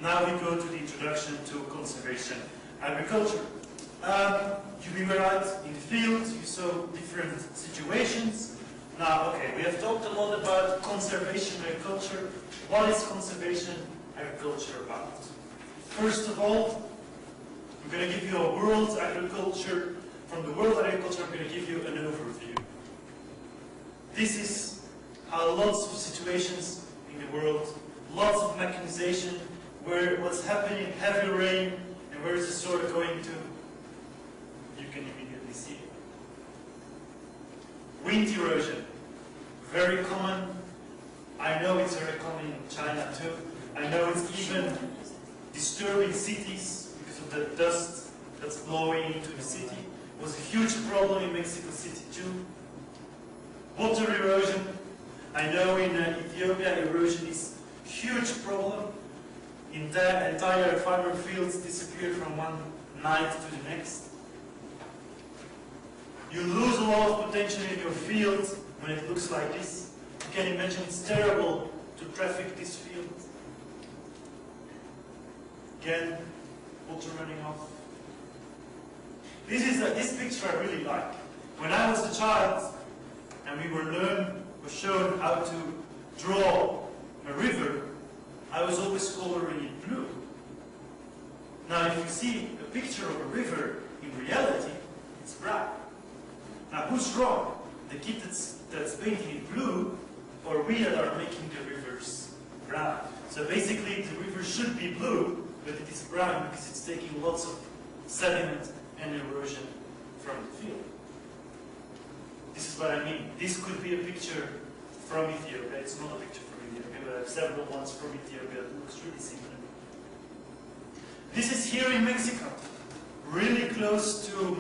Now we go to the introduction to conservation agriculture. You be right, in the field you saw different situations. Now, okay, we have talked a lot about conservation agriculture. What is conservation agriculture about? First of all, I'm going to give you a world agriculture. From the world agriculture, I'm going to give you an overview. This is how lots of situations in the world, lots of mechanization, where what's happening, heavy rain, and where is the soil going to, you can immediately see it. Wind erosion, very common. I know it's very common in China too. I know it's even disturbing cities because of the dust that's blowing into the city. It was a huge problem in Mexico City too. Water erosion. I know in Ethiopia erosion is a huge problem. In that entire farmer fields disappeared from one night to the next. You lose a lot of potential in your field when it looks like this. You can imagine it's terrible to traffic this field. Again, water running off. This picture I really like. When I was a child and we were shown how to draw a river, I was always coloring it blue. Now if you see a picture of a river in reality, it's black. Now who's wrong? The kid that's painting it blue, or we that are making the rivers brown? So basically the river should be blue, but it is brown because it's taking lots of sediment and erosion from the field. This is what I mean. This could be a picture from Ethiopia. It's not a picture from Ethiopia, but I have several ones from Ethiopia that looks really similar. This is here in Mexico, really close to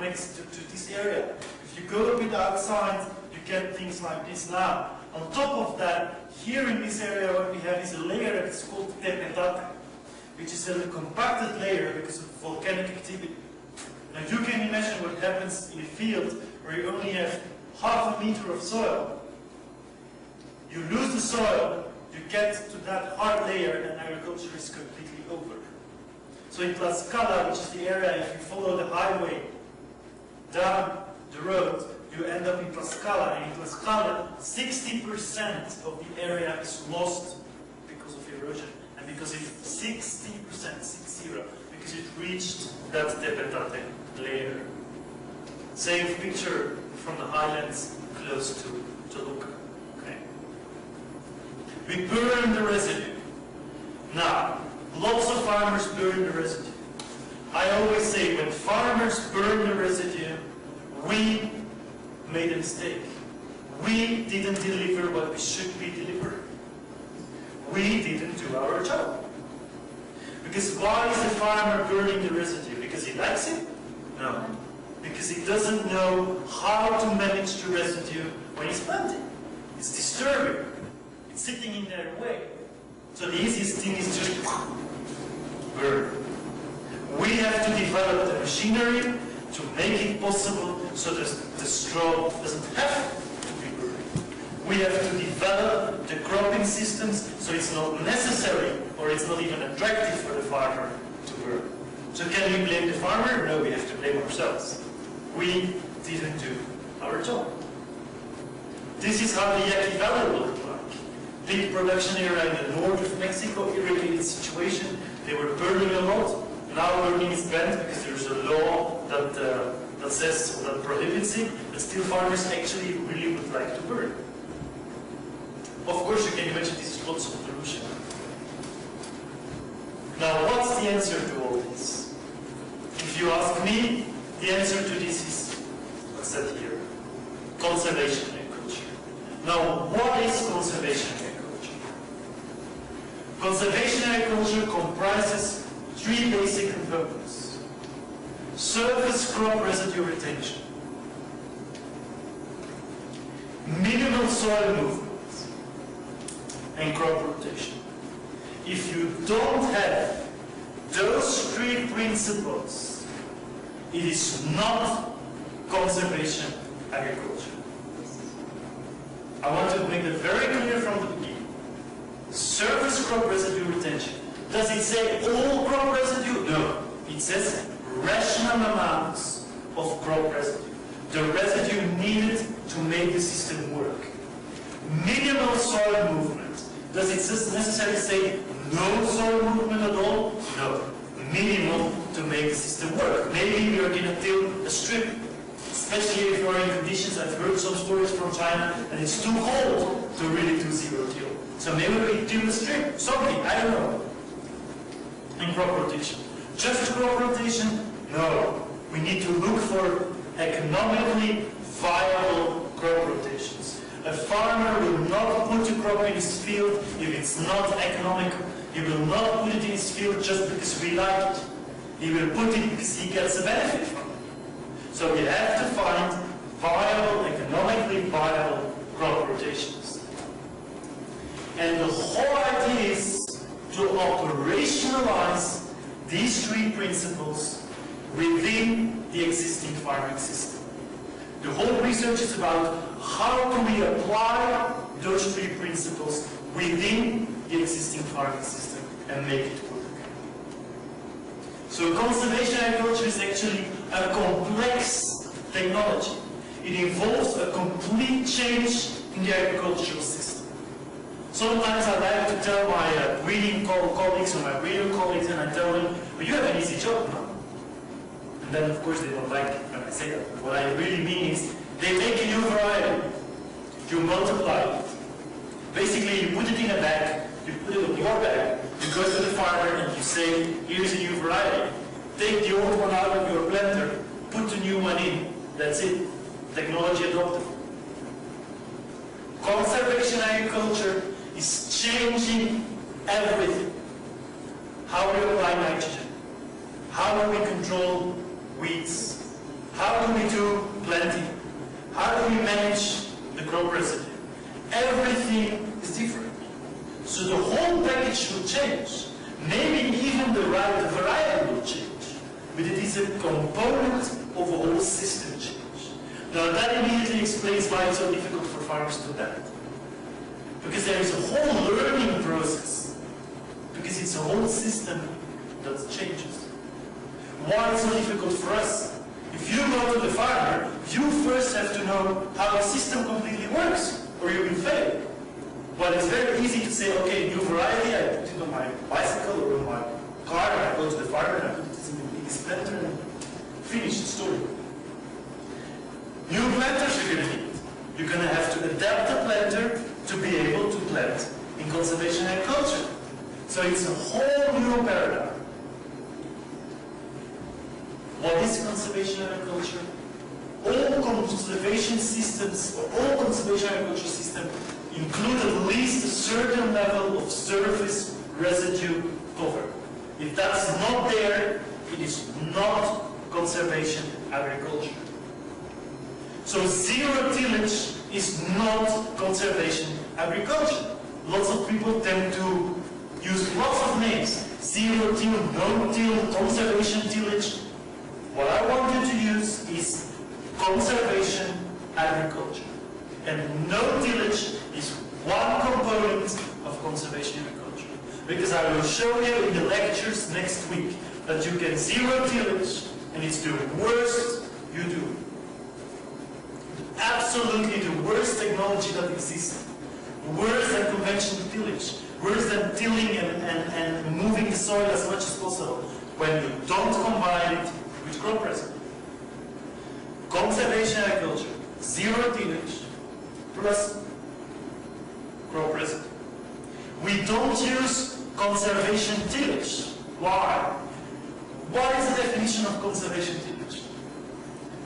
this area. If you go a bit outside, you get things like this now. On top of that, here in this area what we have is a layer that is called tepetate, which is a compacted layer because of volcanic activity. Now you can imagine what happens in a field where you only have half a meter of soil. You lose the soil, you get to that hard layer, and agriculture is completely over. So in Tlaxcala, which is the area, if you follow the highway down the road, you end up in Tlaxcala. And in Tlaxcala, 60% of the area is lost because of erosion. And because it's 60%, 60, because it reached that tepetate layer. Same picture from the highlands close to Toluca. Okay. We burn the residue. Now, lots of farmers burn the residue. I always say when farmers burn the residue, we made a mistake. We didn't deliver what we should be delivering. We didn't do our job. Because why is the farmer burning the residue? Because he likes it? No. Because he doesn't know how to manage the residue when he's planting. It's disturbing. It's sitting in their way. So the easiest thing is just burn. We have to develop the machinery to make it possible so that the straw doesn't have to be burned. We have to develop the cropping systems so it's not necessary or it's not even attractive for the farmer to burn. So can we blame the farmer? No, we have to blame ourselves. We didn't do our job. This is how the Yaqui Valley will look like. Big production area in the north of Mexico, irrigated situation. They were burning a lot. Now burning is banned because there's a law that says, that prohibits it, but still farmers actually really would like to burn. Of course you can imagine this is lots of pollution. Now what's the answer to all this? If you ask me, the answer to this is what's that here? Conservation agriculture. Now what is conservation agriculture? Conservation agriculture comprises three basic components. Surface crop residue retention, minimal soil movement, and crop rotation. If you don't have those three principles, it is not conservation agriculture. I want to make it very clear from the beginning. Surface crop residue retention Does it say all crop residue? No. It says rational amounts of crop residue. The residue needed to make the system work. Minimal soil movement. Does it necessarily say no soil movement at all? No. Minimal to make the system work. Maybe we are going to till a strip, especially if you are in conditions, I've heard some stories from China, and it's too cold to really do zero till. So maybe we till a strip, something, I don't know. In crop rotation. Just crop rotation? No. We need to look for economically viable crop rotations. A farmer will not put a crop in his field if it's not economical. He will not put it in his field just because we like it. He will put it because he gets a benefit from it. So we have to find viable, economically viable crop rotations. And the whole idea is to operationalize these three principles within the existing farming system. The whole research is about how can we apply those three principles within the existing farming system and make it work. So conservation agriculture is actually a complex technology. It involves a complete change in the agricultural system. Sometimes I like to tell my breeding colleagues or my breeder colleagues, and I tell them, well, you have an easy job now. And then of course they don't like it when I say that. What I really mean is, they make a new variety. You multiply it. Basically you put it in a bag, you put it on your bag, you go to the farmer and you say, here's a new variety. Take the old one out of your blender, put the new one in. That's it. Technology adopted. Conservation agriculture is changing everything. How we apply nitrogen. How do we control weeds? How do we do planting? How do we manage the crop residue? Everything is different. So the whole package will change. Maybe even the variety will change. But it is a component of a whole system change. Now that immediately explains why it's so difficult for farmers to adapt. Because there is a whole learning process. Because it's a whole system that changes. Why it's so difficult for us? If you go to the farmer, you first have to know how the system completely works, or you will fail. But it's very easy to say, okay, new variety, I put it on my bicycle or on my car, and I go to the farmer and I put it in the biggest planter and finish the story. New planters you're going to need. You're going to have to adapt the planter to be able to plant in conservation agriculture. So it's a whole new paradigm. What is conservation agriculture? All conservation systems, or all conservation agriculture systems, include at least a certain level of surface residue cover. If that's not there, it is not conservation agriculture. So zero tillage is not conservation agriculture. Lots of people tend to use lots of names. Zero till, no till, conservation tillage. What I want you to use is conservation agriculture. And no tillage is one component of conservation agriculture. Because I will show you in the lectures next week that you get zero tillage and it's the worst you do. Absolutely the worst technology that exists. Worse than conventional tillage. Worse than tilling and moving the soil as much as possible. When you don't combine it with crop residue. Conservation agriculture, zero tillage, plus crop residue. We don't use conservation tillage. Why? What is the definition of conservation tillage?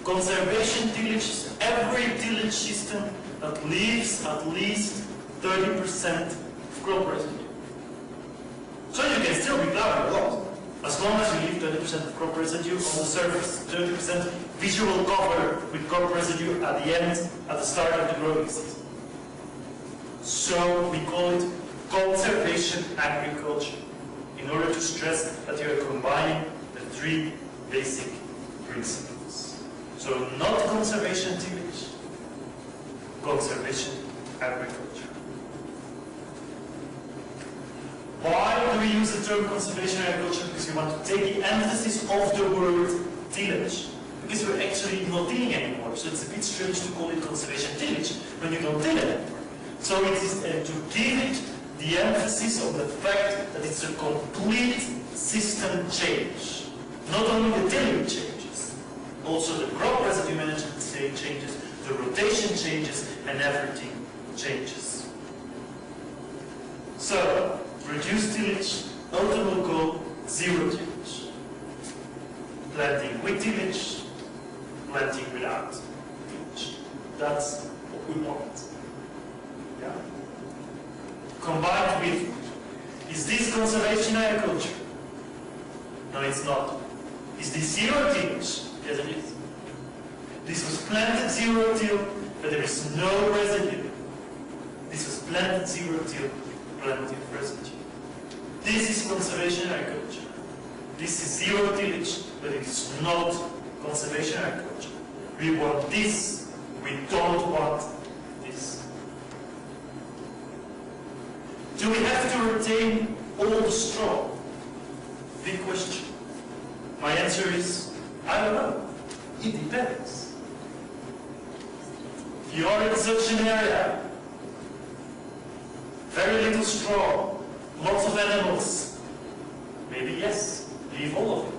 Conservation tillage is every tillage system that leaves at least 30% of crop residue. So you can still be plowing a lot, as long as you leave 30% of crop residue on the surface, 30% visual cover with crop residue at the end, at the start of the growing season. So we call it conservation agriculture, in order to stress that you are combining the three basic principles. So not conservation tillage, conservation agriculture. Why do we use the term conservation agriculture? Because we want to take the emphasis off the word tillage. Because we're actually not tilling anymore. So it's a bit strange to call it conservation tillage when you don't till it anymore. So it is to give it the emphasis on the fact that it's a complete system change. Not only the tilling changes, also the crop residue management changes, the rotation changes, and everything changes. So, reduce tillage, ultimate goal, zero tillage. Planting with tillage, planting without tillage. That's what we want. Yeah? Combined with, is this conservation agriculture? No, it's not. Is this zero tillage? Yes, it is. This was planted zero till, but there is no residue. This was planted zero till, plenty of residue. This is conservation agriculture. This is zero tillage, but it is not conservation agriculture. We want this, we don't want this. Do we have to retain all the straw? Big question. My answer is, I don't know. It depends. If you are in such an area, very little straw, lots of animals, maybe yes, leave all of it.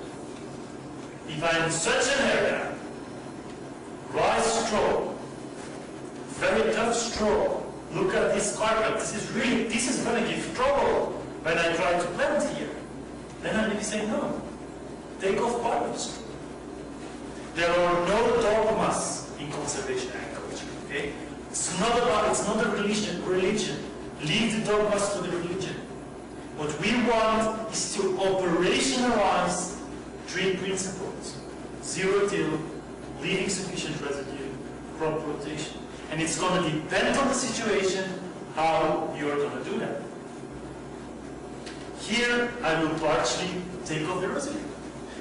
If I'm in such an area, rice straw, very tough straw, look at this carpet, this is going to give trouble when I try to plant here. Then I maybe say no, take off part of the straw. There are no dogmas in conservation agriculture, okay? It's not a religion. Leave the dogmas to the religion. What we want is to operationalize 3 principles. Zero till, leaving sufficient residue, crop rotation. And it's going to depend on the situation how you're going to do that. Here, I will partially take off the residue.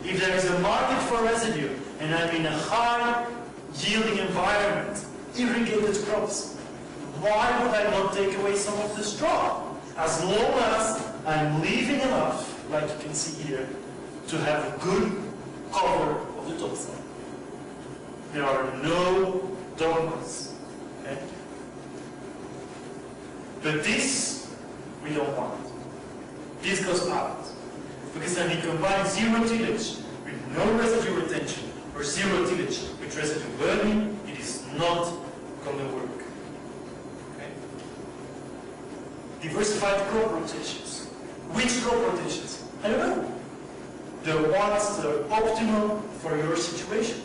If there is a market for residue, and I'm in a high-yielding environment, irrigated crops, why would I not take away some of the straw? As long as I'm leaving enough, like you can see here, to have a good cover of the topsoil. There are no dogmas. Okay? But this, we don't want. This goes out. Because then we combine zero tillage with no residue retention, or zero tillage with residue burning, it is not going to work. Okay? Diversified crop rotations. Which crop rotations? I don't know. The ones that are optimal for your situation.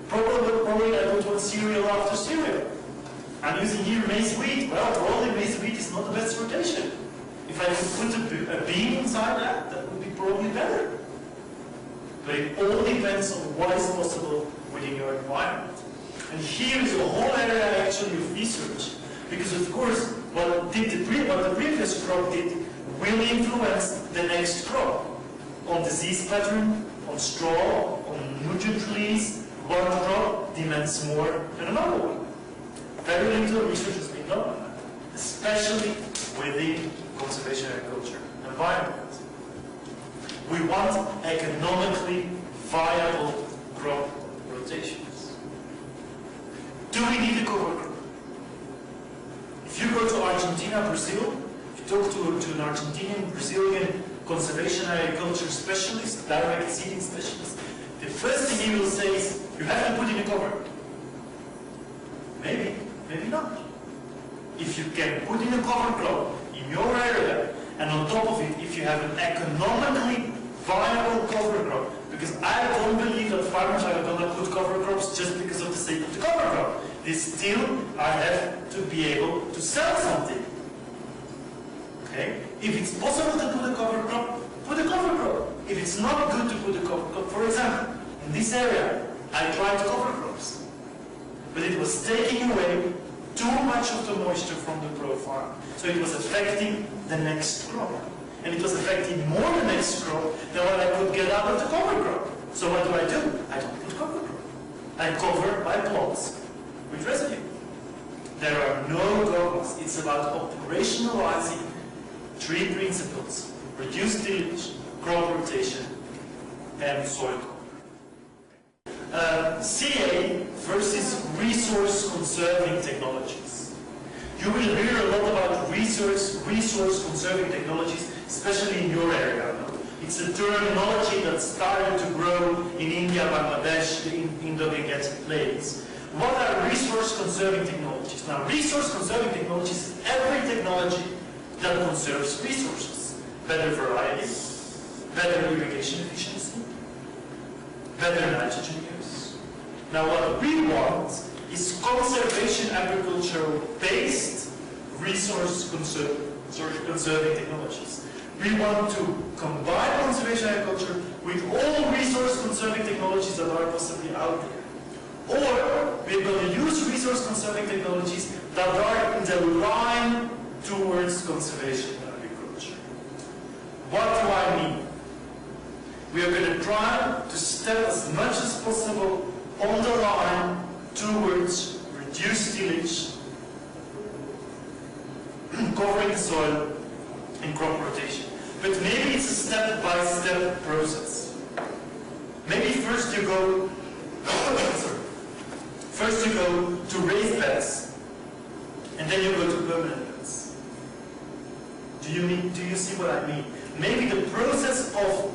Probably I don't want cereal after cereal. I'm using here maize wheat. Well, probably maize wheat is not the best rotation. If I could put a bean inside that, that would be probably better. But it all depends on what is possible within your environment. And here is a whole area actually of research. Because of course, what the previous crop did will influence the next crop. On disease pattern, on straw, on nutrient release. One crop demands more than another one. Very little research has been done on that, especially within conservation agriculture environment. We want economically viable crop rotations. Do we need a cover crop? If you go to Argentina, Brazil, if you talk to an Argentinian, Brazilian conservation agriculture specialist, direct seeding specialist, the first thing he will say is, you have to put in a cover. Maybe, maybe not. If you can put in a cover crop in your area, and on top of it, if you have an economically viable cover crop, because I don't believe that farmers are going to put cover crops just because of the sake of the cover crop. They still have to be able to sell something. Okay? If it's possible to put a cover crop, put a cover crop. If it's not good to put a cover crop, for example, in this area, I tried cover crops, but it was taking away too much of the moisture from the pro farm. So it was affecting the next crop. And it was affecting more the next crop than what I could get out of the cover crop. So what do? I don't put cover crop. I cover my plots with residue. There are no dogmas. It's about operationalizing 3 principles. reduced tillage, crop rotation, and soil cover. CA versus resource conserving technologies. You will hear a lot about resource conserving technologies, especially in your area. It's a terminology that started to grow in India, Bangladesh, in Indo-Gangetic plains. What are resource conserving technologies? Now, resource conserving technologies is every technology that conserves resources. Better variety, better irrigation efficiency, better nitrogen use. Now, what we want is conservation agriculture-based resource conserving technologies. We want to combine conservation agriculture with all resource conserving technologies that are possibly out there. Or we're going to use resource conserving technologies that are in the line towards conservation agriculture. What do I mean? We are going to try to step as much as possible on the line towards reduced tillage, covering the soil, and crop rotation. But maybe it's a step-by-step process. Maybe first you go to raised beds, and then you go to permanent beds. Do you see what I mean? Maybe the process of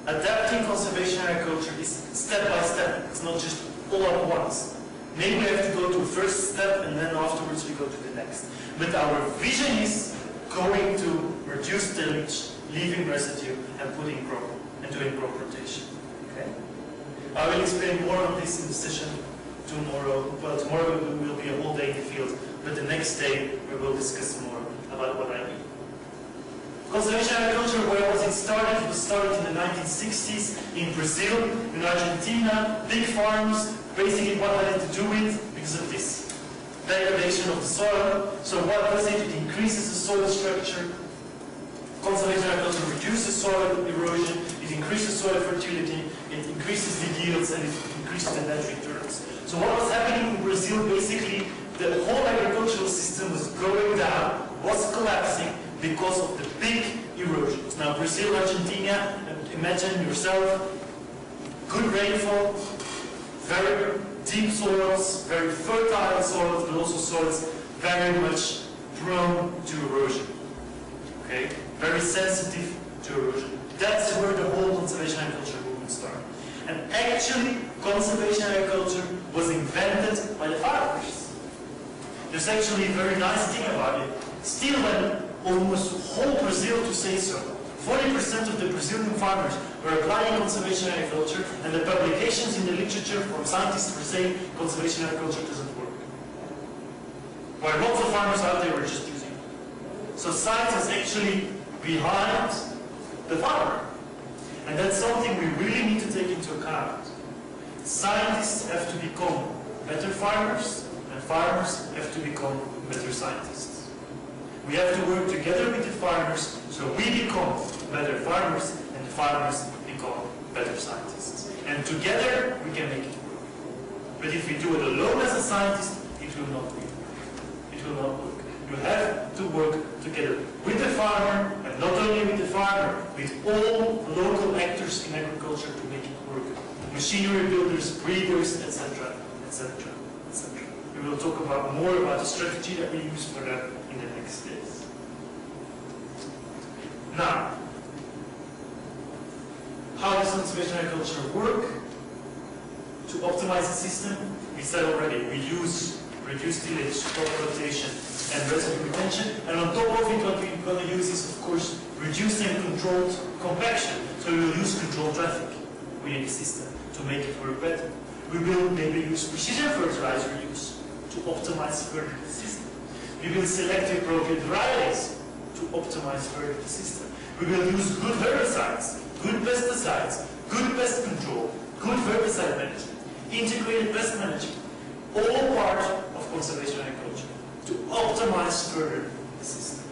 adapting conservation agriculture is step by step. It's not just all at once. Maybe we have to go to first step and then afterwards we go to the next. But our vision is going to reduce tillage, leaving residue, and doing crop rotation. Okay? I will explain more on this in the session tomorrow. Well, tomorrow will be a whole day in the field, but the next day we will discuss more about what I mean. Conservation agriculture, where was it started? It was started in the 1960s in Brazil, in Argentina, big farms. Basically what had it to do with? Because of this degradation of the soil. So what does it? It increases the soil structure. Conservation agriculture reduces soil erosion, it increases soil fertility, it increases the yields, and it increases the net returns. So what was happening in Brazil? Basically, the whole agricultural system was going down, was collapsing, because of the big erosions. Now Brazil, Argentina, imagine yourself, good rainfall, very deep soils, very fertile soils, but also soils very much prone to erosion. Okay? Very sensitive to erosion. That's where the whole conservation agriculture movement started. And actually, conservation agriculture was invented by the farmers. There's actually a very nice thing about it. Still, when almost whole Brazil, to say so, 40% of the Brazilian farmers were applying conservation agriculture, and the publications in the literature from scientists were saying conservation agriculture doesn't work. While lots of farmers out there were just using it. So science is actually behind the farmer. And that's something we really need to take into account. Scientists have to become better farmers, and farmers have to become better scientists. We have to work together with the farmers so we become better farmers and the farmers become better scientists. And together we can make it work. But if we do it alone as a scientist, it will not work. It will not work. You have to work together with the farmer, and not only with the farmer, with all local actors in agriculture to make it work. Machinery builders, breeders, etc., etc., etc. We will talk about more about the strategy that we use for that in the next days. Now, how does conservation agriculture work? To optimize the system, we said already, we use reduced tillage, crop rotation, and residue retention. And on top of it, what we're going to use is, of course, reduced and controlled compaction. So we will use controlled traffic within the system to make it work better. We will maybe use precision fertilizer use to optimize further the system. We will select the appropriate varieties to optimize further the system. We will use good herbicides, good pesticides, good pest control, good herbicide management, integrated pest management, all part of conservation agriculture to optimize further the system.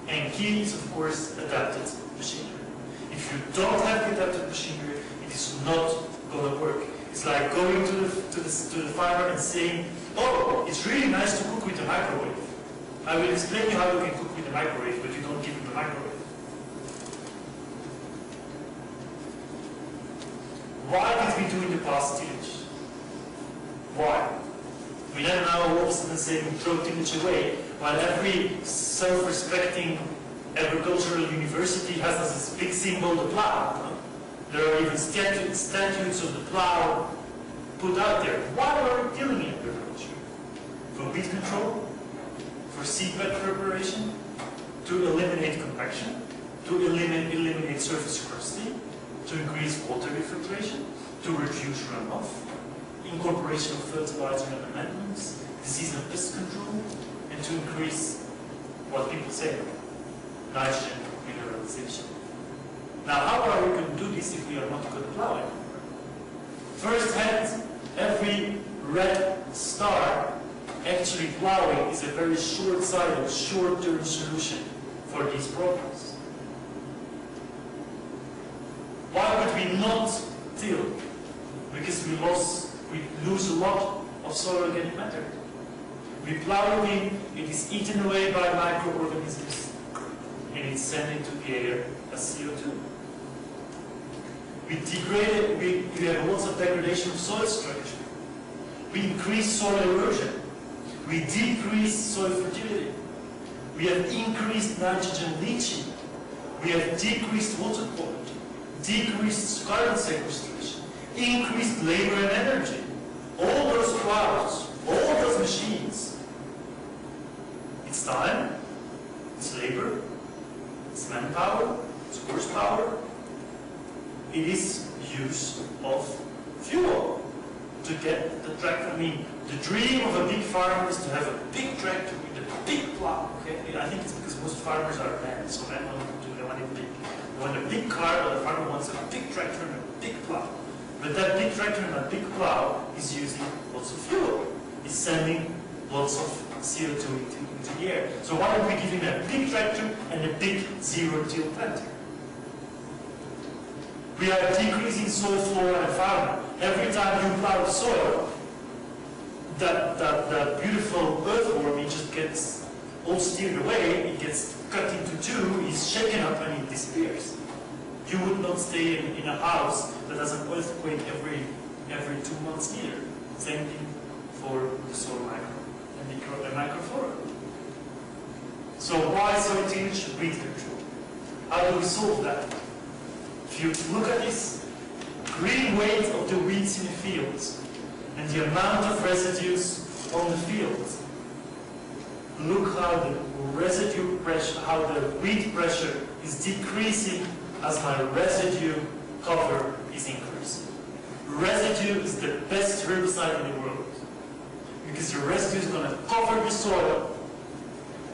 And key is, of course, adapted machinery. If you don't have adapted machinery, it is not going to work. It's like going to the farmer and saying, oh, it's really nice to cook with a microwave. I will explain you how you can cook with a microwave, but you don't give him a microwave. we do in the past tillage? Why? We then now all of a sudden say we throw tillage away, while every self-respecting agricultural university has as its big symbol the plow. No? There are even statues of the plow put out there. Why are we tilling in agriculture? For weed control? For seedbed preparation? To eliminate compaction? To eliminate surface crusting? To increase water infiltration? To reduce runoff? Incorporation of fertilizer and amendments? Disease and pest control? And to increase what people say, nitrogen mineralization. Now, how are we going to do this if we are not good at plowing? First hand, every red star actually plowing is a very short-sighted, short-term solution for these problems. Why would we not till? Because we lose a lot of soil organic matter. We plow it in, it is eaten away by microorganisms, and it's sent into the air as CO2. We degrade it, we have lots of degradation of soil structure. We increase soil erosion. We decrease soil fertility. We have increased nitrogen leaching. We have decreased water quality, decreased carbon sequestration, increased labor and energy. All those plows, all those machines, it's time, it's labor, it's manpower, it's horsepower. It is use of fuel to get the tractor. I mean, the dream of a big farmer is to have a big tractor with a big plow. Okay, I think it's because most farmers are men, so men don't do. They want it big. They want a big car, but the farmer wants a big tractor and a big plow. But that big tractor and that big plow is using lots of fuel. It's sending lots of CO2 into the air. So why don't we give him a big tractor and a big zero-till planter? We are decreasing soil flora and fauna. Every time you plow the soil, that beautiful earthworm, it just gets all steered away, it gets cut into two, is shaken up and it disappears. You would not stay in a house that has an earthquake every 2 months either. Same thing for the soil micro and microflora. So why soil tillage? Weed control. How do we solve that? If you look at this green weight of the weeds in the fields and the amount of residues on the field, look how the residue pressure, how the weed pressure is decreasing as my residue cover is increasing. Residue is the best herbicide in the world because the residue is going to cover the soil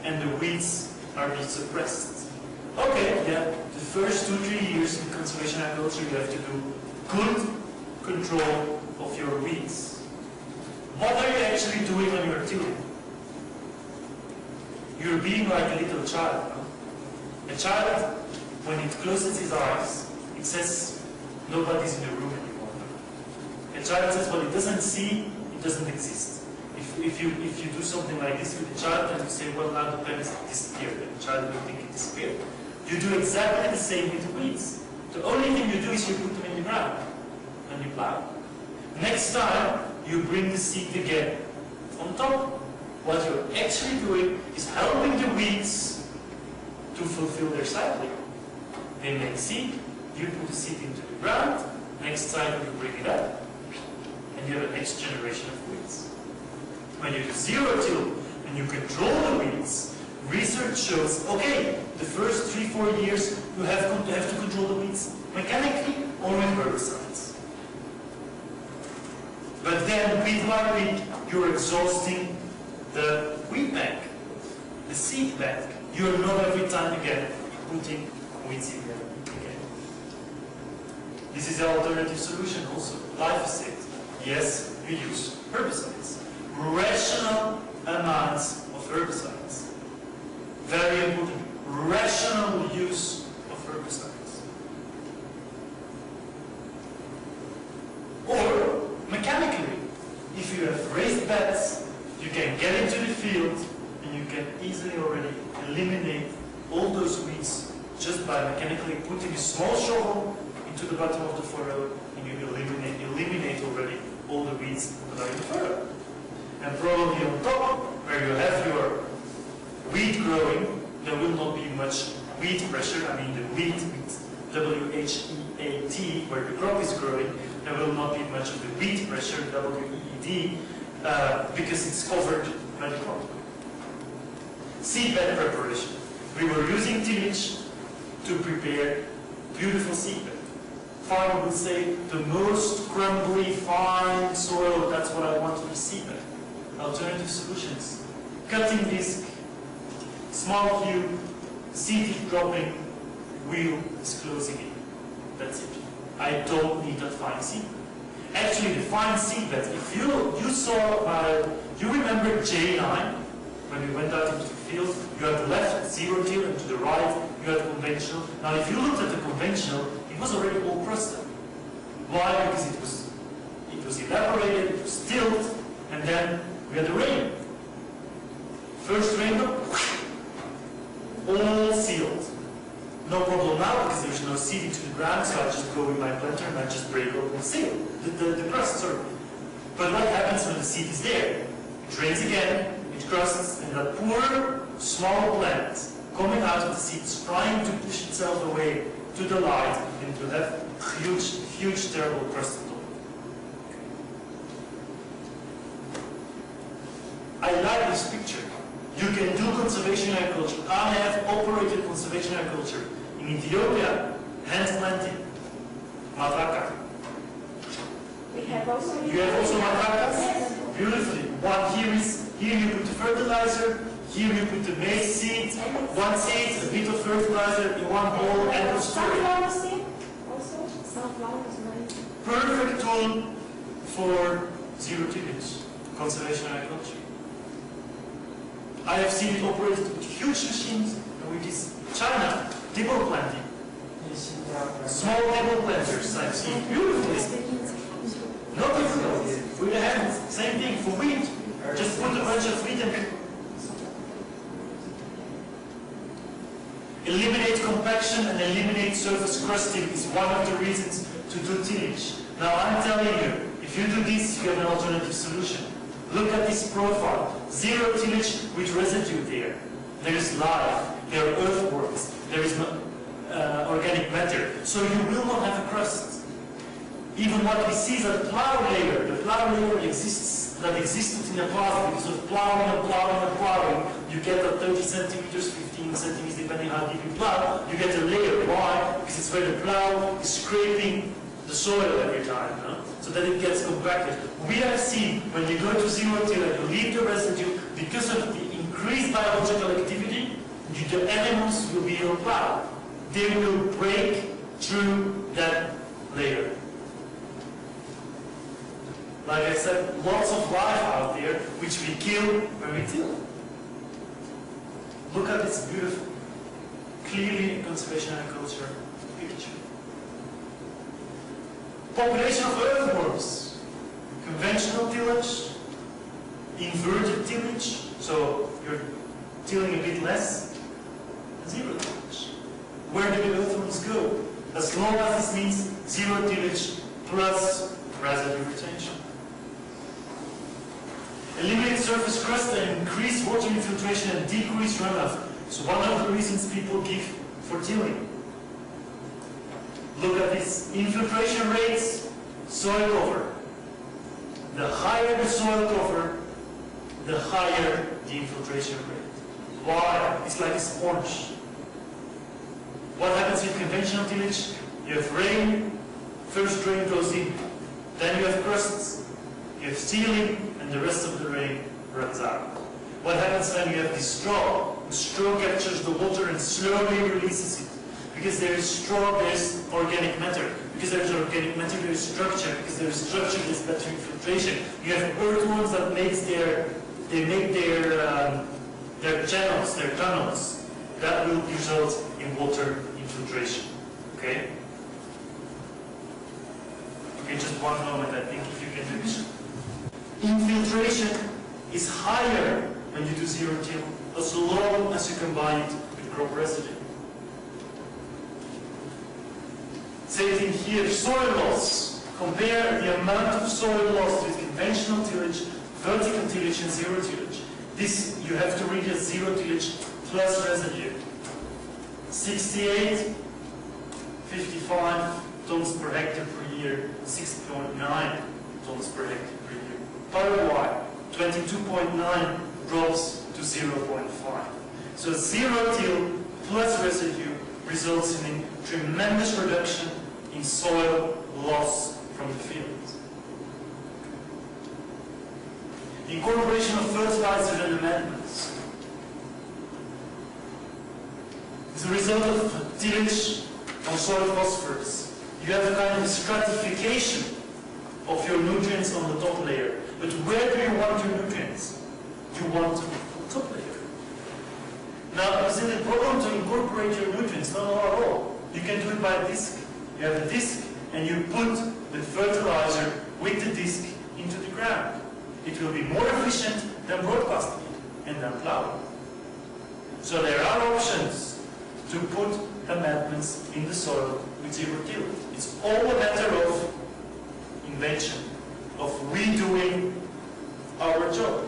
and the weeds are being suppressed. Okay, yeah, the first 2-3 years in conservation agriculture you have to do good control of your weeds. What are you actually doing when you're tilling? You're being like a little child. No? A child, when it closes his eyes, it says nobody's in the room anymore. A child says what it doesn't see, it doesn't exist. If you do something like this with a child and you say, well, now the pen has disappeared, and the child will think it disappeared. You do exactly the same with the weeds. The only thing you do is you put them in the ground and you plow. Next time, you bring the seed again on top. What you're actually doing is helping the weeds to fulfill their cycling. They make seed, you put the seed into the ground, next time you bring it up, and you have a next generation of weeds. When you do zero-till and you control the weeds, research shows, okay, the first 3-4 years you have to control the weeds mechanically or with herbicides. But then, weed by weed, you're exhausting the weed bank, the seed bank. You're not every time again putting weeds in there again. This is the alternative solution also. Glyphosate. Yes, you use herbicides. Rational amounts of herbicides. Very important. Rational use of herbicides. Or mechanically, if you have raised beds, you can get into the field and you can easily already eliminate all those weeds just by mechanically putting a small shovel into the bottom of the furrow, and you eliminate already all the weeds that are in the furrow. And probably on top, where you have your wheat growing, there will not be much wheat pressure. I mean the wheat, W-H-E-A-T, where the crop is growing, there will not be much of the wheat pressure, W-E-E-D, because it's covered by the crop. Seedbed preparation. We were using tillage to prepare beautiful seedbed. Farmer would say, the most crumbly, fine soil, that's what I want to be seedbed. Alternative solutions. Cutting disc, small cube, seed dropping, wheel is closing in. That's it. I don't need that fine seedbed. Actually, the fine seedbed, if you saw, you remember J9, when we went out into the field, you had the left zero till, and to the right you had conventional. Now, if you looked at the conventional, it was already all crusted. Why? Because it was evaporated, it was tilled, and then we had the rain. First raindrop, all sealed. No problem now because there's no seed into the ground, so I just go with my planter and I just break open and seal the crust. Sorry. But what happens when the seed is there? It rains again, it crusts, and that poor small plant coming out of the seed is trying to push itself away to the light and to have huge, terrible crust on top. I like this picture. You can do conservation agriculture. I have operated conservation agriculture in Ethiopia, hand planting, mataka. You have also matakas? Beautifully. Here you put the fertilizer, here you put the maize seed, one seed, a bit of fertilizer in one bowl, end of story. Sunflower seed also? Sunflower is nice. Perfect tool for zero tillage, conservation agriculture. I have seen it operated with huge machines and with this China table planting. Small table planters I've seen beautifully. No difficulty. With the hands, same thing for wheat. Just put a bunch of wheat and eliminate compaction and eliminate surface crusting is one of the reasons to do tillage. Now I'm telling you, if you do this, you have an alternative solution. Look at this profile. Zero tillage with residue there. There is life, there are earthworms, there is organic matter. So you will not have a crust. Even what we see is a plow layer. The plow layer existed in the past because of plowing and plowing and plowing. You get a 30 centimeters, 15 centimeters, depending how deep you plow. You get a layer. Why? Because it's where the plow is scraping the soil every time, no? So that it gets compacted. We have seen when you go to zero till and you leave the residue, because of the increased biological activity, the animals will be on plow. They will break through that layer. Like I said, lots of life out there, which we kill when we till. Look at this beautiful, clearly conservation agriculture picture. Population of earthworms. Conventional tillage, inverted tillage, so you're tilling a bit less, zero tillage. Where do the earthworms go? As long as this means zero tillage plus residue retention. Eliminate surface crust and increase water infiltration and decrease runoff. So one of the reasons people give for tilling. Look at this. Infiltration rates, soil cover. The higher the soil cover, the higher the infiltration rate. Why? It's like a sponge. What happens with conventional tillage? You have rain, first rain goes in. Then you have crusts, you have sealing, and the rest of the rain runs out. What happens when you have this straw? The straw captures the water and slowly releases it. Because there is straw, there is organic matter. Because there is organic matter, there is structure. Because there is structure, there is better infiltration. You have earthworms that make their channels, their tunnels. That will result in water infiltration. Okay? Okay, just one moment, I think, if you can do this. Infiltration is higher when you do zero till, as long as you combine it with crop residue. Same thing here, soil loss. Compare the amount of soil loss with conventional tillage, vertical tillage, and zero tillage. This you have to read as zero tillage plus residue. 68, 55 tons per hectare per year, 6.9 tons per hectare per year. Paraguay, 22.9 drops to 0.5. So zero till plus residue results in a tremendous reduction in soil loss from the fields. The incorporation of fertilizers and amendments. As a result of tillage on soil phosphorus, you have a kind of stratification of your nutrients on the top layer. But where do you want your nutrients? You want them on the top layer. Now, is it a problem to incorporate your nutrients? No, not at all. You can do it by a disc. You have a disc, and you put the fertilizer with the disc into the ground. It will be more efficient than broadcasting it and than plowing. So there are options to put amendments in the soil with zero till. It's all a matter of invention, of we doing our job.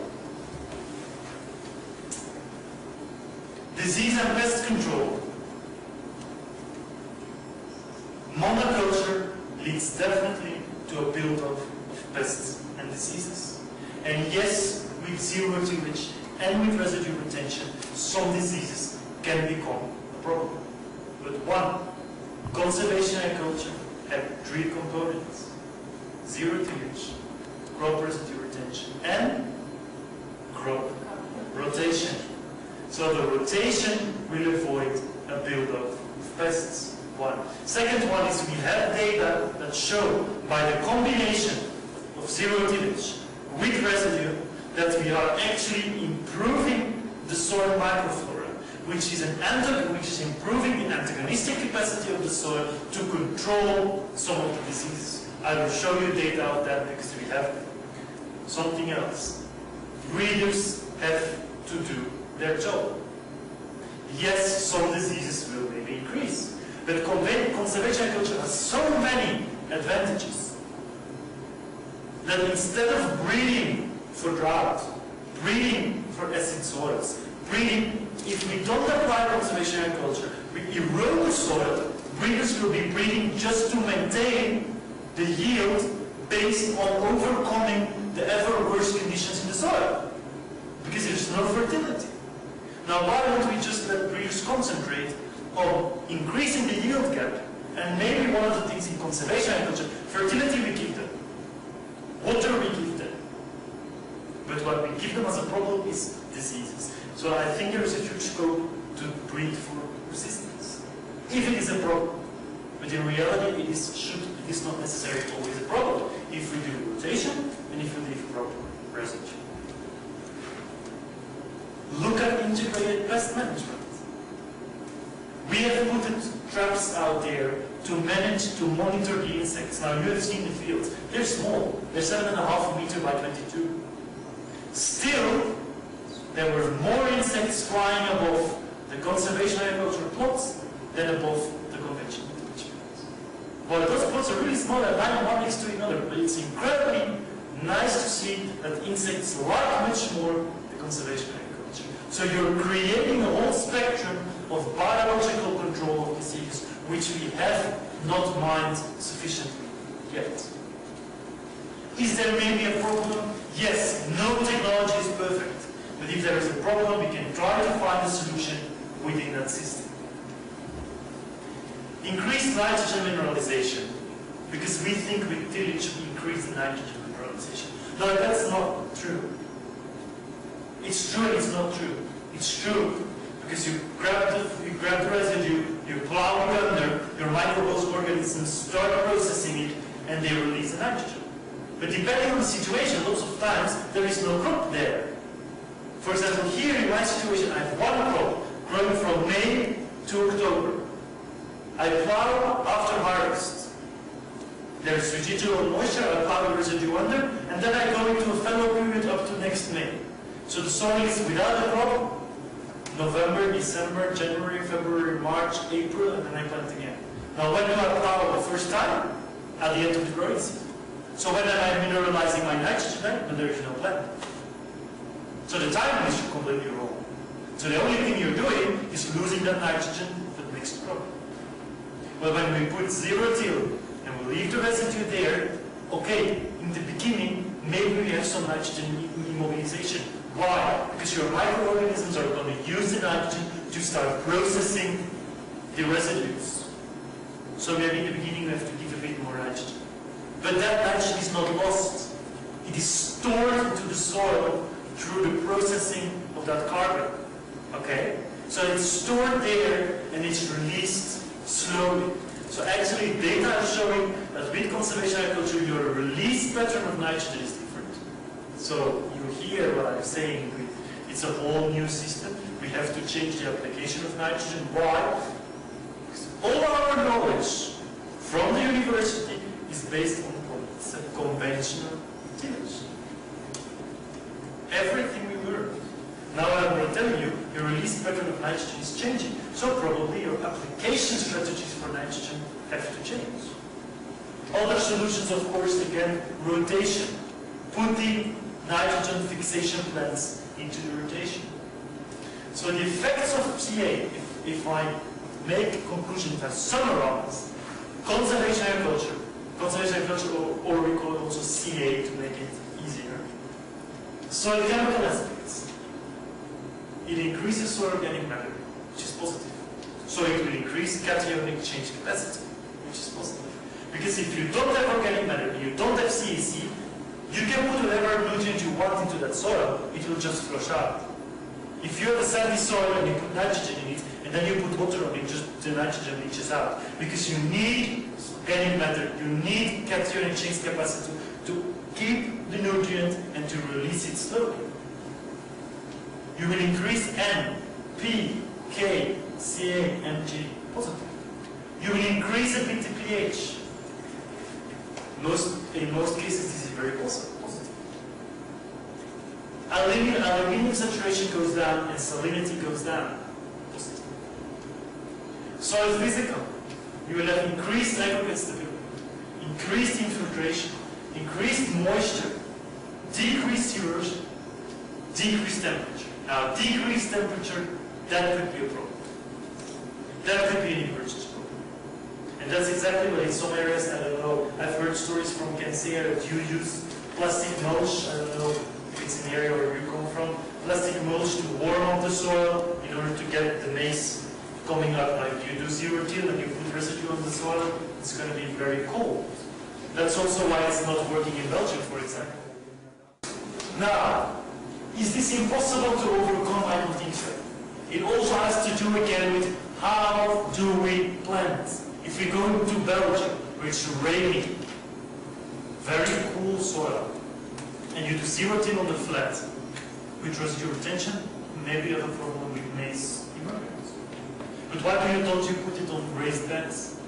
Disease and pest control. Monoculture leads definitely to a build-up of pests and diseases. And yes, with zero tillage and with residue retention, some diseases can become a problem. But one, conservation agriculture have three components: zero tillage, crop residue retention, and crop rotation. So the rotation will avoid a build-up of pests. One. Second one is we have data that show by the combination of zero tillage with residue that we are actually improving the soil microflora, which is improving the antagonistic capacity of the soil to control some of the diseases. I will show you data of that because we have something else. Breeders have to do their job. Yes, some diseases will maybe increase, but conservation agriculture has so many advantages that instead of breeding for drought, breeding for acid soils, breeding, if we don't apply conservation agriculture, we erode the soil, breeders will be breeding just to maintain the yield based on overcoming the ever worse conditions in the soil, because there's no fertility. Now, why don't we just let breeders concentrate on increasing the yield gap? And maybe one of the things in conservation agriculture, fertility we give them, water we give them, but what we give them as a problem is diseases. So I think there is a huge scope to breed for resistance, if it is a problem. But in reality, it is not necessarily always a problem if we do rotation and if we leave proper residue. Look at integrated pest management. We have put traps out there to manage, to monitor the insects. Now you have seen the fields. They're small. They're 7.5 meters by 22. Still, there were more insects flying above the conservation agriculture plots than above the conventional tillage plots. Well, those plots are really small and lying one next to another, but it's incredibly nice to see that insects like much more the conservation agriculture. So you're creating a whole spectrum of biological control of disease, which we have not mined sufficiently yet. Is there maybe a problem? Yes, no technology is perfect. But if there is a problem, we can try to find a solution within that system. Increased nitrogen mineralization, because we think with tillage we increase the nitrogen mineralization. No, that's not true. It's true and it's not true. It's true because you grab the residue, you plow it under, your microbial organisms start processing it, and they release the nitrogen. But depending on the situation, lots of times there is no crop there. For example, here in my situation, I have one crop growing from May to October. I plow after harvest. There's residual moisture, I plow the residue under, and then I go into a fallow period up to next May. So the soil is without a crop, November, December, January, February, March, April, and then I plant again. Now when do I plow the first time? At the end of the growing season. So when I'm mineralizing my nitrogen, then there is no plant. So the timing is completely wrong. So the only thing you're doing is losing that nitrogen for the next crop. Well, when we put zero till and we leave the residue there, okay, in the beginning, maybe we have some nitrogen immobilization. Why? Because your microorganisms are going to use the nitrogen to start processing the residues. So maybe in the beginning we have to give a bit more nitrogen. But that nitrogen is not lost. It is stored into the soil through the processing of that carbon. Okay? So it's stored there and it's released slowly. So actually data are showing that with conservation agriculture your release pattern of nitrogen is different. So you hear what I'm saying, it's a whole new system. We have to change the application of nitrogen. Why? Because all our knowledge from the university is based on conventional tillage. Everything we learn. Now I'm going to tell you, your release pattern of nitrogen is changing. So probably your application strategies for nitrogen have to change. Other solutions, of course, again, rotation. Putting nitrogen fixation plants into the rotation. So the effects of CA, if I make a conclusion, if I summarize, conservation agriculture, or we call it also CA to make it easier. Soil chemical aspects. It increases soil organic matter, which is positive. So it will increase cationic change capacity, which is positive. Because if you don't have organic matter, you don't have CAC, you can put whatever nutrient you want into that soil, it will just flush out. If you have a sandy soil and you put nitrogen in it, and then you put water on it, just the nitrogen leaches out. Because you need organic matter, you need cationic change capacity to keep the nutrient and to release it slowly. You will increase N, P, K, Ca, Mg positive. You will increase a bit the pH. In most cases, this is very positive. Aluminium saturation goes down and salinity goes down. Positive. Soil physical. You will have increased aggregate stability, increased infiltration, increased moisture, decreased erosion, decreased temperature. Now, decreased temperature, that could be a problem. That could be an emergency problem. And that's exactly what in some areas, I don't know, I've heard stories from Kensea that you use plastic mulch, I don't know if it's an area where you come from, plastic mulch to warm up the soil in order to get the maize coming up. Like you do zero till and you put residue on the soil, it's going to be very cold. That's also why it's not working in Belgium, for example. Now, is this impossible to overcome? I don't think so. It also has to do again with how do we plant. If we go to Belgium, where it's rainy, very cool soil, and you do zero till on the flat, with residue retention, maybe you have a problem with maize emergence. But why don't you put it on raised beds?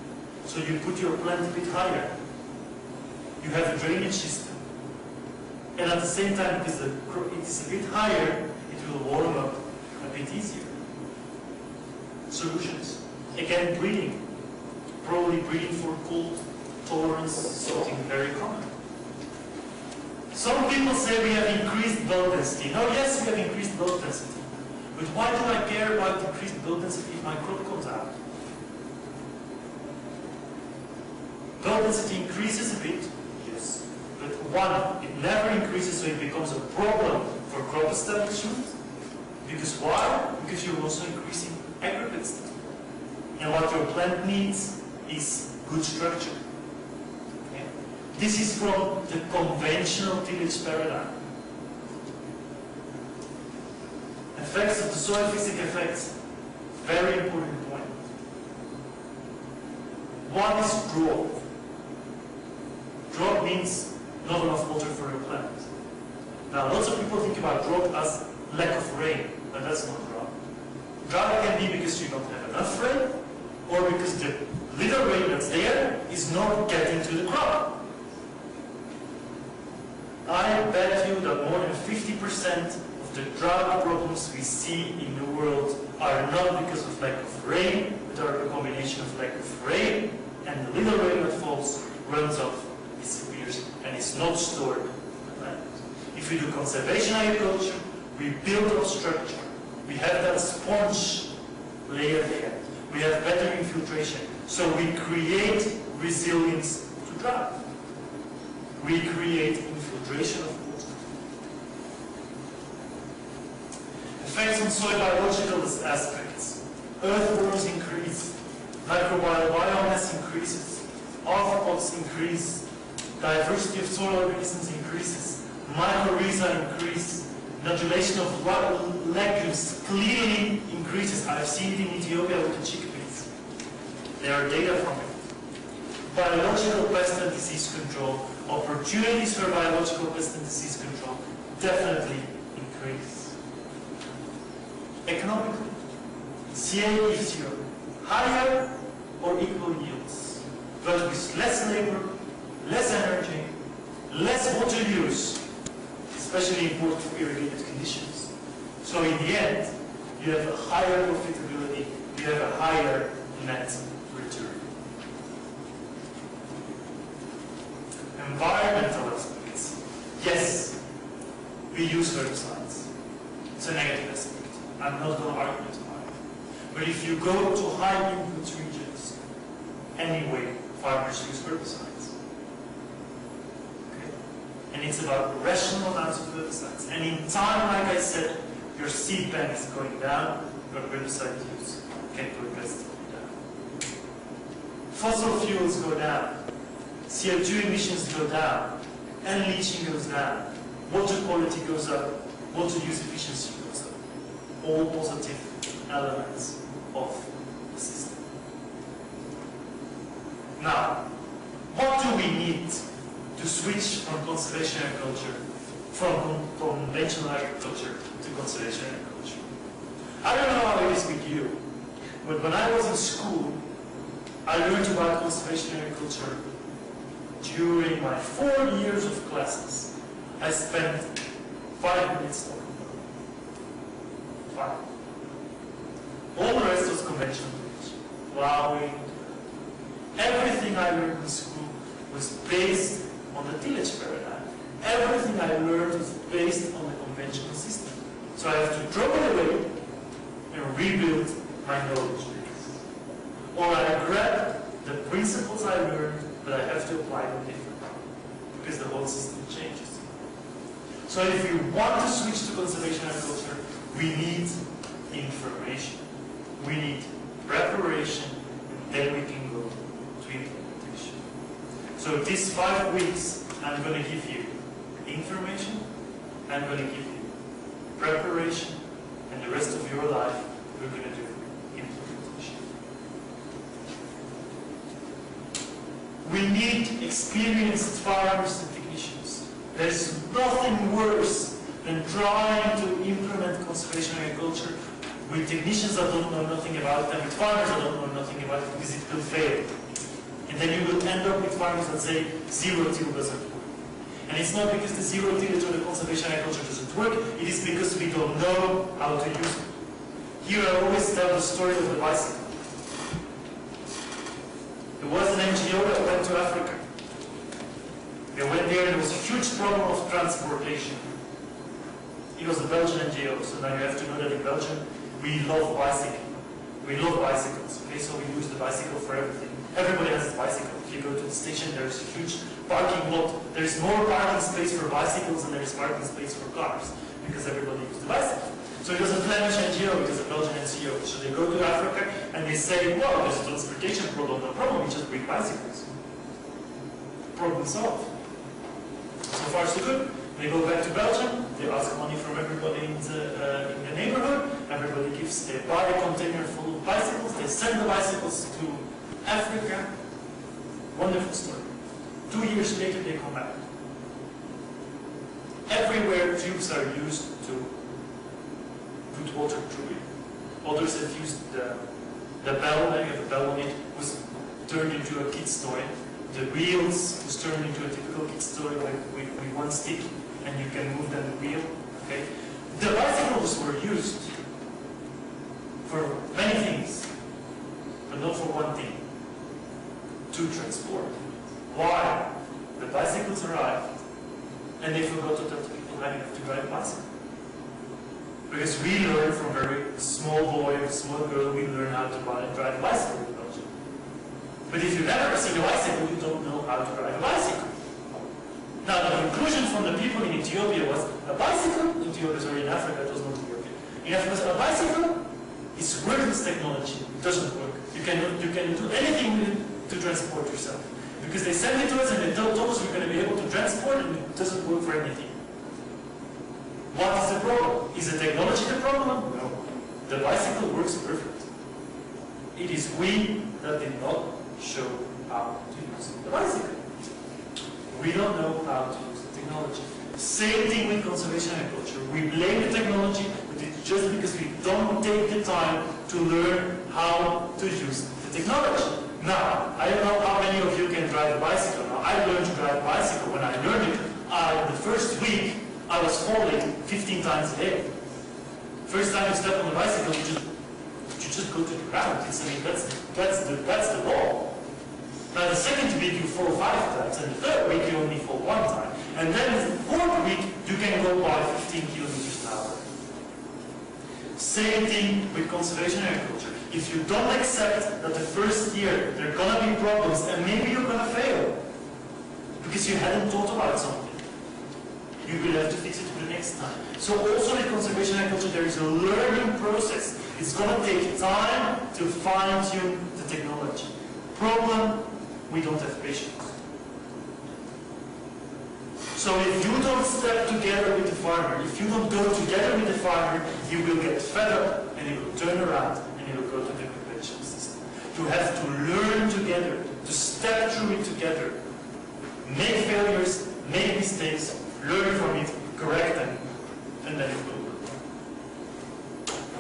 So you put your plant a bit higher. You have a drainage system. And at the same time, because it is a bit higher, it will warm up a bit easier. Solutions. Again, breeding. Probably breeding for cold tolerance, something very common. Some people say we have increased bulk density. Now, yes, we have increased bulk density. But why do I care about increased bulk density if my crop comes out? Bulk density increases a bit, yes. But one, it never increases, so it becomes a problem for crop establishment. Because why? Because you're also increasing aggregate density. And what your plant needs is good structure. Okay? This is from the conventional tillage paradigm. Effects of the soil physical effects, very important point. One is drought. Drought means not enough water for your plant. Now, lots of people think about drought as lack of rain, but that's not drought. Drought can be because you don't have enough rain, or because the little rain that's there is not getting to the crop. I bet you that more than 50% of the drought problems we see in the world are not because of lack of rain, but are a combination of lack of rain and the little rain that not stored on land. If we do conservation agriculture, we build up structure. We have that sponge layer there. We have better infiltration. So we create resilience to drought. We create infiltration of water. Effects on soil biological aspects. Earthworms increase. Microbial biomass increases. Arthropods increase. Diversity of soil organisms increases. Mycorrhiza increase. Nodulation of legumes clearly increases. I've seen it in Ethiopia with the chickpeas. There are data from it. Biological pest and disease control. Opportunities for biological pest and disease control definitely increase. Economically, CA gives you higher or equal yields, but with less labor, less energy, less water use, especially in poor irrigated conditions. So in the end, you have a higher profitability, you have a higher net return. Environmental aspects. Yes, we use herbicides. It's a negative aspect. I'm not going to argue it about it. But if you go to high input regions, anyway, farmers use herbicides. Okay? And it's about rational amounts of herbicides. And in time, like I said, your seed bank is going down, your herbicide use can progressively down. Fossil fuels go down. CO2 emissions go down, and leaching goes down, water quality goes up, water use efficiency goes up. All positive elements of the system. Now, what do we need to switch from conservation agriculture, from conventional agriculture to conservation agriculture? I don't know how it is with you, but when I was in school, I learned about conservation agriculture. During my 4 years of classes, I spent 5 minutes talking about it. 5. All the rest was conventional tillage. Plowing. Everything I learned in school was based on the tillage paradigm. Everything I learned was based on the conventional system. So I have to throw it away and rebuild my knowledge base. Or I grab the principles I learned, but I have to apply them differently, because the whole system changes. So if we want to switch to conservation agriculture, we need information. We need preparation, and then we can go to implementation. So these 5 weeks, I'm going to give you information, I'm going to give you preparation, and the rest of your life, we're going to do implementation. We need experienced farmers and technicians. There's nothing worse than trying to implement conservation agriculture with technicians that don't know nothing about it, and with farmers that don't know nothing about it, because it will fail. And then you will end up with farmers that say zero-till doesn't work. And it's not because the zero-tillage or the conservation agriculture doesn't work, it is because we don't know how to use it. Here I always tell the story of the bicycle. There was an NGO that went to Africa. They went there and there was a huge problem of transportation. It was a Belgian NGO, so now you have to know that in Belgium we love bicycling. We love bicycles, okay, so we use the bicycle for everything. Everybody has a bicycle. If you go to the station, there's a huge parking lot. There's more parking space for bicycles than there is parking space for cars, because everybody uses the bicycle. So it was a Flemish NGO, it was a Belgian NGO. So they go to Africa and they say, well, there's a transportation problem. No problem, we just bring bicycles. Problem solved. So far so good. They go back to Belgium, they ask money from everybody in the neighborhood, everybody gives, they buy a container full of bicycles, they send the bicycles to Africa. Wonderful story. 2 years later they come back. Everywhere tubes are used to put water through it. Others have used the bell, you have a bell on it, was turned into a kid's toy. The wheels was turned into a typical kid's toy with one stick, and you can move then the wheel. Okay? The bicycles were used for many things, but not for one thing: to transport. Why? The bicycles arrived, and they forgot to tell the people how you have to drive a bicycle. Because we learn from very small boy or small girl, we learn how to drive a bicycle in Belgium. But if you've never seen a bicycle, you don't know how to drive a bicycle. Now the conclusion from the people in Ethiopia was, a bicycle, in Africa, it was not Ethiopia. In Africa, a bicycle is worthless technology. It doesn't work. You can do anything with it to transport yourself. Because they sent it to us and they told us we're going to be able to transport it, and it doesn't work for anything. What is the problem? Is the technology the problem? No. The bicycle works perfect. It is we that did not show how to use the bicycle. We don't know how to use the technology. Same thing with conservation agriculture. We blame the technology, but it's just because we don't take the time to learn how to use the technology. Now, I don't know how many of you can drive a bicycle. Now, I learned to drive a bicycle. When I learned it, the first week, I was falling 15 times a day. First time you step on the bicycle, you just go to the ground. That's the law. Now the second week you fall 5 times, and the third week you only fall 1 time. And then the fourth week you can go by 15 kilometers an hour. Same thing with conservation agriculture. If you don't accept that the first year there are gonna be problems, and maybe you're gonna fail, because you hadn't thought about something, you will have to fix it for the next time. So also with conservation agriculture, there is a learning process. It's going to take time to fine-tune the technology. Problem, we don't have patience. So if you don't step together with the farmer, if you don't go together with the farmer, you will get fed up and you will turn around and you will go to the conventional system. You have to learn together, to step through it together, make failures, make mistakes, learn from it, correct them, and then it will work.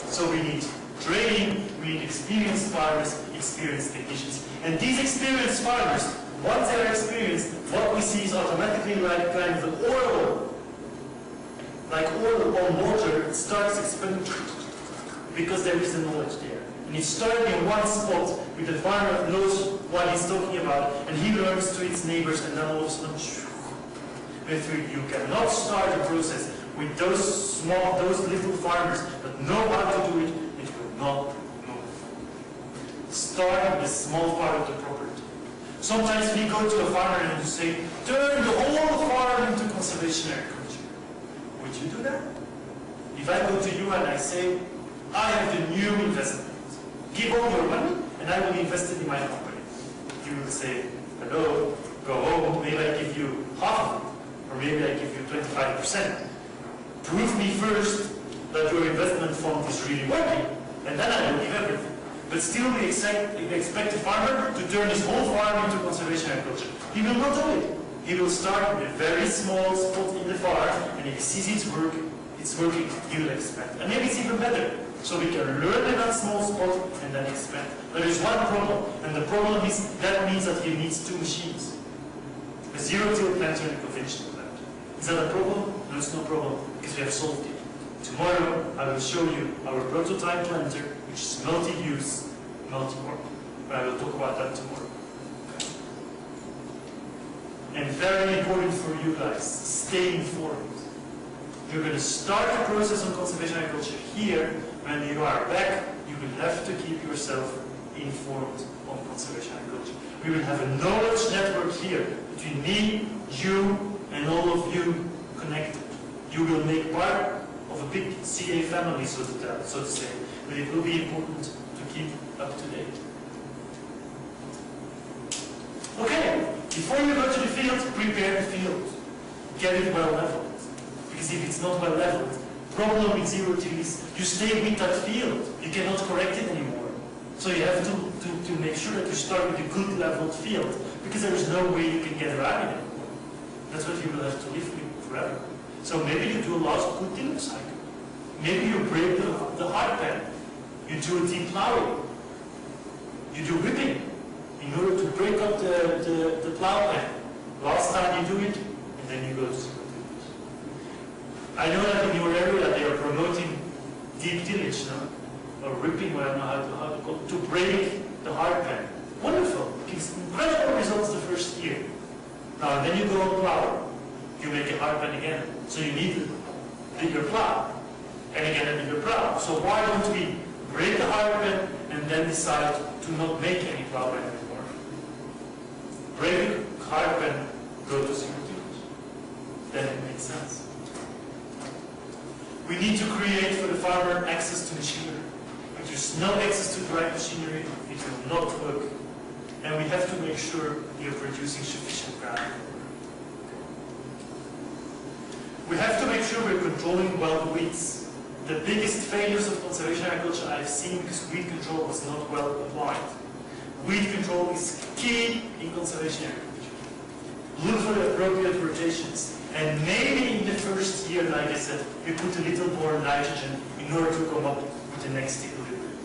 So we need training, we need experienced farmers, experienced technicians. And these experienced farmers, once they are experienced, what we see is automatically like kind of the oil. Like oil on water, it starts expanding because there is the knowledge there. And it's starting in one spot with the farmer that knows what he's talking about, and he learns to his neighbors, and then all of a sudden, you cannot start a process with those little farmers that know how to do it, it will not move. Start with a small part of the property. Sometimes we go to a farmer and you say, turn the whole farm into conservation agriculture. Would you do that? If I go to you and I say, I have the new investment, give all your money and I will invest it in my company. You will say, hello, go home, maybe I give you half of it. Or maybe I give you 25%. Prove me first that your investment fund is really working, and then I will give everything. But still we expect the farmer to turn his whole farm into conservation agriculture. He will not do it. He will start with a very small spot in the farm, and if he sees it's working, he will expand. And maybe it's even better. So we can learn in that small spot and then expand. There is one problem, and the problem is that means that he needs 2 machines. A zero-till planter and a conventional planter. Is that a problem? No, it's no problem, because we have solved it. Tomorrow, I will show you our prototype planter, which is multi-use, multi-work. But I will talk about that tomorrow. And very important for you guys, stay informed. You're going to start the process on conservation agriculture here. When you are back, you will have to keep yourself informed on conservation agriculture. We will have a knowledge network here between me, you, and all of you connected. You will make part of a big CA family, so to say, but it will be important to keep up to date. Okay, before you go to the field, prepare the field. Get it well leveled. Because if it's not well leveled, problem with zero-till is you stay with that field. You cannot correct it anymore. So you have to make sure that you start with a good leveled field, because there is no way you can get around it anymore. That's what you will have to live with forever. So maybe you do a large good tillage cycle. Maybe you break the hard pan. You do a deep plowing. You do ripping in order to break up the plow pan. Last time you do it, and then you go to zero tillage. I know that in your area they are promoting deep tillage now, or ripping, I don't know how to call it, to break the hard pan. Wonderful. Gives incredible results the first year. Now, and then you go on plowing. you make a hard pen again. So you need a bigger plow, and again a bigger plow. So why don't we break the hard pen and then decide to not make any plow pen anymore? Break the hard pen, go to zero tillage. Then it makes sense. We need to create for the farmer access to machinery. If there's no access to the right machinery, it will not work. And we have to make sure you're producing sufficient ground. We have to make sure we're controlling well the weeds. The biggest failures of conservation agriculture I've seen because weed control was not well applied. Weed control is key in conservation agriculture. Look for the appropriate rotations. And maybe in the first year, like I said, we put a little more nitrogen in order to come up with the next equilibrium.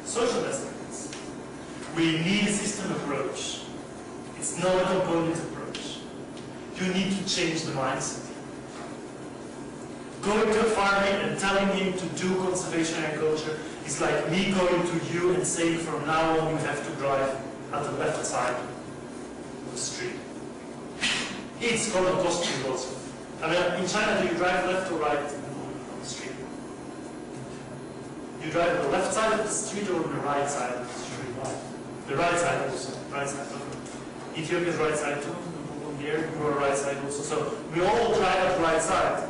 Social estimates. We need a system approach. It's not a component approach. You need to change the mindset. Going to a farmer and telling him to do conservation agriculture is like me going to you and saying from now on you have to drive at the left side of the street. It's going to cost you lots of. I mean, in China, do you drive left or right on the street? You drive on the left side of the street or on the right side of the street? The right side also. Right side. Okay. Ethiopia's right side too. Here, you are right side also. So we all drive at the right side.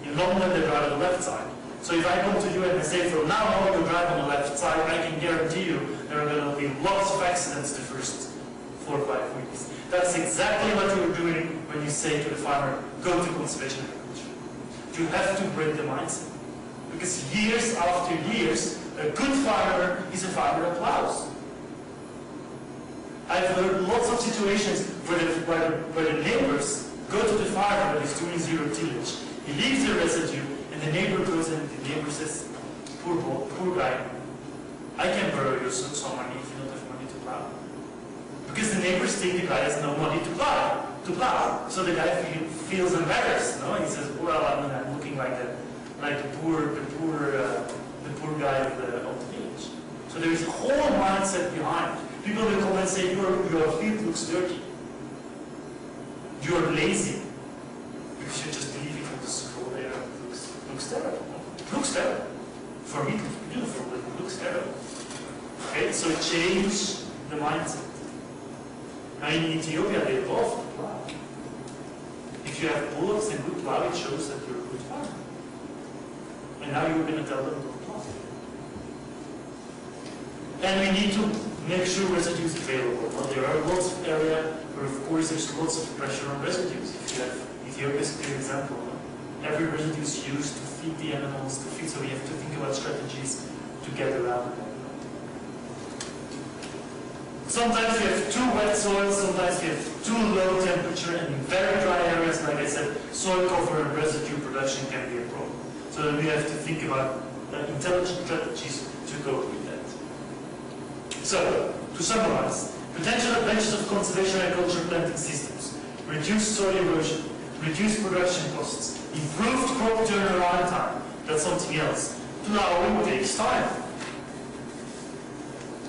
In London, they drive on the left side. So if I come to you and I say, from now on you drive on the left side, I can guarantee you there are going to be lots of accidents the first 4 or 5 weeks. That's exactly what you're doing when you say to the farmer, go to conservation agriculture. You have to break the mindset. Because years after years, a good farmer is a farmer that plows. I've heard lots of situations where the neighbors go to the farmer that is doing zero tillage. He leaves the residue, and the neighbor goes and the neighbor says, poor guy, I can borrow you some money if you don't have money to plow. Because the neighbors think the guy has no money to plow. So the guy feels embarrassed, no? He says, well, I'm looking like the poor guy of the village. So there is a whole mindset behind. People will come and say, your field looks dirty. You're lazy. Because you're just leaving it on the scroll there. It looks terrible. It looks terrible. For me, it's beautiful, but it looks terrible. Okay, so change the mindset. Now in Ethiopia, they love to plow. If you have bullocks and good plow, it shows that you're a good farmer. And now you're going to tell them to plow. And we need to make sure residue is available. Well, there are lots of areas where, of course, there's lots of pressure on residues. If you have Ethiopia is a clear example. Every residue is used to feed the animals, so we have to think about strategies to get around that. Sometimes we have too wet soil, sometimes we have too low temperature, and in very dry areas, like I said, soil cover and residue production can be a problem. So then we have to think about intelligent strategies to cope with that. So, to summarize, potential advantages of conservation agriculture planting systems: reduced soil erosion, reduced production costs, improved crop turnaround time. That's something else. Plowing takes time.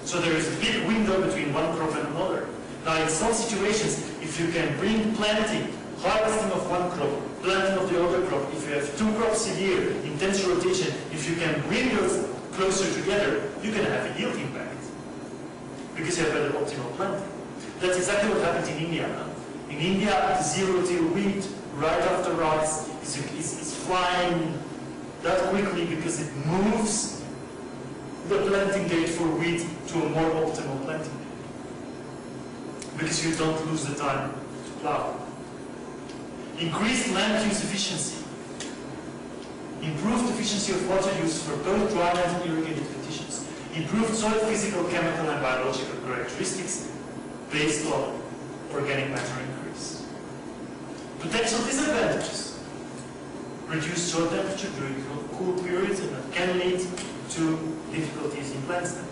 So there is a big window between one crop and another. Now in some situations, if you can bring planting, harvesting of one crop, planting of the other crop, if you have 2 crops a year, intense rotation, if you can bring those closer together, you can have a yield impact. Because you have better optimal planting. That's exactly what happens in India now. In India, the zero-till wheat right after rice is flying that quickly because it moves the planting date for wheat to a more optimal planting date. Because you don't lose the time to plow. Increased land use efficiency. Improved efficiency of water use for both dry and irrigated conditions. Improved soil physical, chemical and biological characteristics based on organic matter increase. Potential disadvantages. Reduced soil temperature during cool periods, and that can lead to difficulties in plant stand.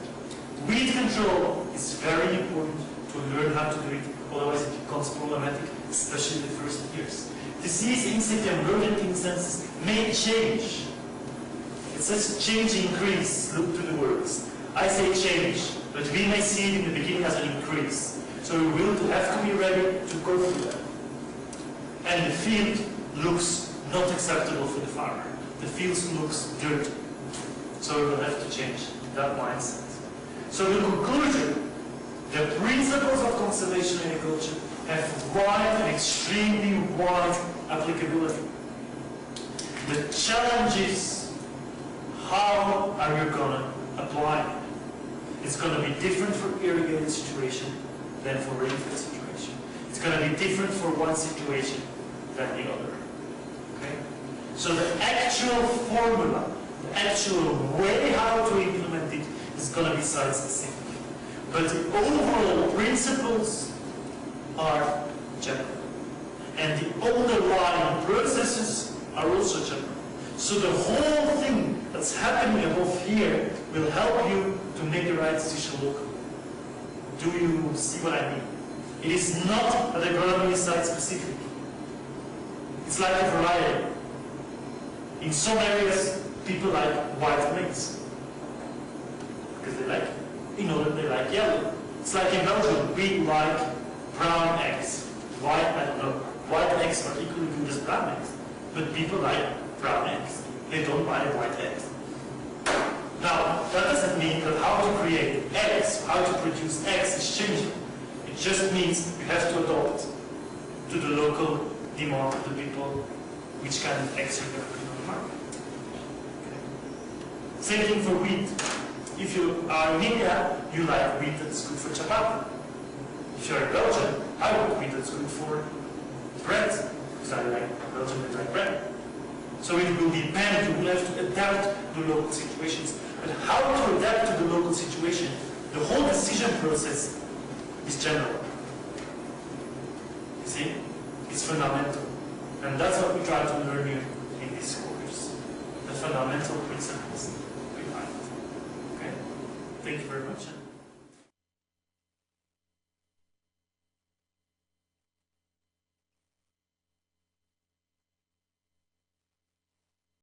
Weed control is very important to learn how to do it, otherwise it becomes problematic, especially in the first years. Disease, insect and rodent instances may change. It says change, increase, look to the words. I say change, but we may see it in the beginning as an increase. So we will have to be ready to go through that. And the field looks not acceptable for the farmer. The field looks dirty. So we will have to change that mindset. So the conclusion, the principles of conservation agriculture have wide and extremely wide applicability. The challenge is, how are you going to apply it? It's going to be different for irrigated situation than for rainfed situation. It's going to be different for one situation than the other. Okay? So the actual formula, the actual way how to implement it is going to be site-specific. But the overall principles are general. And the underlying processes are also general. So the whole thing that's happening above here will help you to make the right decision locally. Do you see what I mean? It is not that agronomy is site-specific. It's like a variety. In some areas, people like white maize because they like it. In other, they like yellow. It's like in Belgium, we like brown eggs. Why? I don't know. White eggs are equally good as brown eggs. But people like brown eggs. They don't buy white eggs. Now, that doesn't mean that how to create eggs, how to produce eggs is changing. It just means you have to adapt to the local demand of the people, which kind of eggs you're going to put on the market. Okay. Same thing for wheat. If you are in India, you like wheat that's good for chapati. If you're in Belgium, I want wheat that's good for bread, because I like Belgium and like bread. So it will depend, you will have to adapt to local situations. But how to adapt to the local situation, the whole decision process is general. You see? It's fundamental. And that's what we try to learn here in this course. The fundamental principles behind it. Okay? Thank you very much.